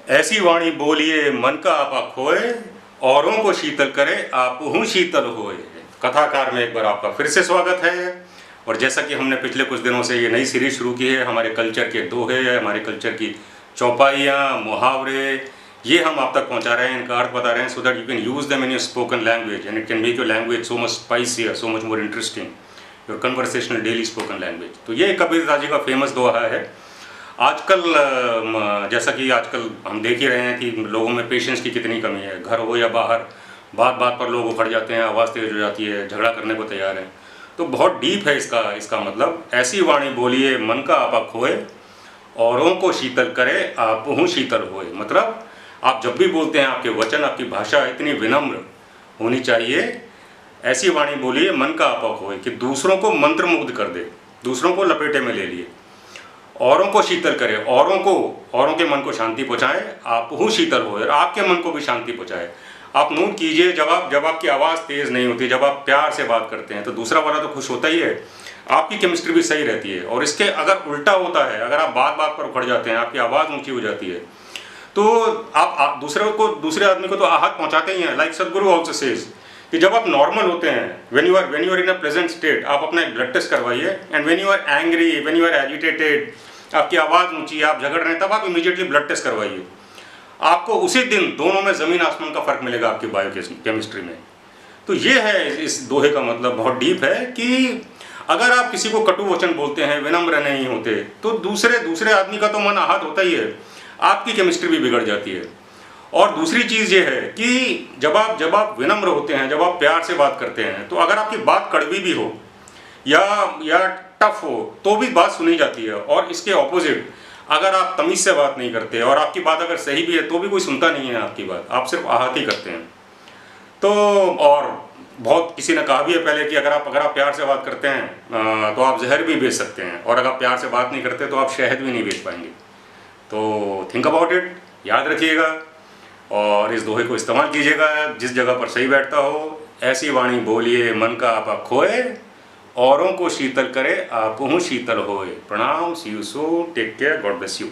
ऐसी वाणी बोलिए मन का आपा खोए, औरों को शीतल करे आपहु शीतल होए। कथाकार में एक बार आपका फिर से स्वागत है। और जैसा कि हमने पिछले कुछ दिनों से ये नई सीरीज शुरू की है, हमारे कल्चर के दोहे, हमारे कल्चर की चौपाइयाँ, मुहावरे, ये हम आप तक पहुँचा रहे हैं, इनका अर्थ बता रहे हैं, so that you can use them in your spoken language and it can make your language so much spicier, so much more interesting, your conversational daily spoken language. तो ये कबीरदास जी का फेमस दोहा है। आजकल जैसा कि आजकल हम देख ही रहे हैं कि लोगों में पेशेंस की कितनी कमी है। घर हो या बाहर, बात बात पर लोग उखड़ जाते हैं, आवाज़ तेज हो जाती है, झगड़ा करने को तैयार हैं। तो बहुत डीप है इसका मतलब, ऐसी वाणी बोलिए मन का आपा खोए, औरों को शीतल करे आपहु शीतल होए। मतलब आप जब भी बोलते हैं, आपके वचन, आपकी भाषा इतनी विनम्र होनी चाहिए। ऐसी वाणी बोलिए मन का आपा खोए कि दूसरों को मंत्रमुग्ध कर दे, दूसरों को लपेटे में ले लिए। औरों को शीतल करे, औरों के मन को शांति पहुँचाए, आपहु शीतल होए, और आपके मन को भी शांति पहुँचाए। आप नोट कीजिए, जब आपकी आवाज़ तेज़ नहीं होती, जब आप प्यार से बात करते हैं तो दूसरा वाला तो खुश होता ही है, आपकी केमिस्ट्री भी सही रहती है। और इसके अगर उल्टा होता है, अगर आप बात बात पर उखड़ जाते हैं, आपकी आवाज़ ऊंची हो जाती है, तो आप दूसरे आदमी को तो आहत पहुंचाते ही हैं। लाइक सदगुरु ऑल्सो सेज कि जब आप नॉर्मल होते हैं, when you are in a present state, आप अपना एक ब्लड टेस्ट करवाइए, and when you are angry, when you are agitated, आपकी आवाज़ ऊंची है, आप झगड़ रहे हैं, तब आप इमीडिएटली ब्लड टेस्ट करवाइए। आपको उसी दिन दोनों में ज़मीन आसमान का फ़र्क मिलेगा आपकी बायो केमिस्ट्री में। तो ये है इस दोहे का मतलब, बहुत डीप है कि अगर आप किसी को कटु वचन बोलते हैं, विनम्र नहीं होते, तो दूसरे आदमी का तो मन आहत होता ही है, आपकी केमिस्ट्री भी बिगड़ जाती है। और दूसरी चीज़ ये है कि जब आप विनम्र होते हैं, जब आप प्यार से बात करते हैं, तो अगर आपकी बात कड़वी भी हो या टफ हो, तो भी बात सुनी जाती है। और इसके ऑपोजिट, अगर आप तमीज़ से बात नहीं करते और आपकी बात अगर सही भी है, तो भी कोई सुनता नहीं है आपकी बात, आप सिर्फ आहत ही करते हैं। तो और बहुत किसी ने कहा भी है पहले कि अगर आप प्यार से बात करते हैं तो आप जहर भी बेच सकते हैं, और अगर आप प्यार से बात नहीं करते तो आप शहद भी नहीं बेच पाएंगे। तो थिंक अबाउट इट, याद रखिएगा, और इस दोहे को इस्तेमाल कीजिएगा जिस जगह पर सही बैठता हो। ऐसी वाणी बोलिए मन का आपा खोए, औरों को शीतल करे आपहु शीतल होए। प्रणाम, see you soon, take care, God bless you.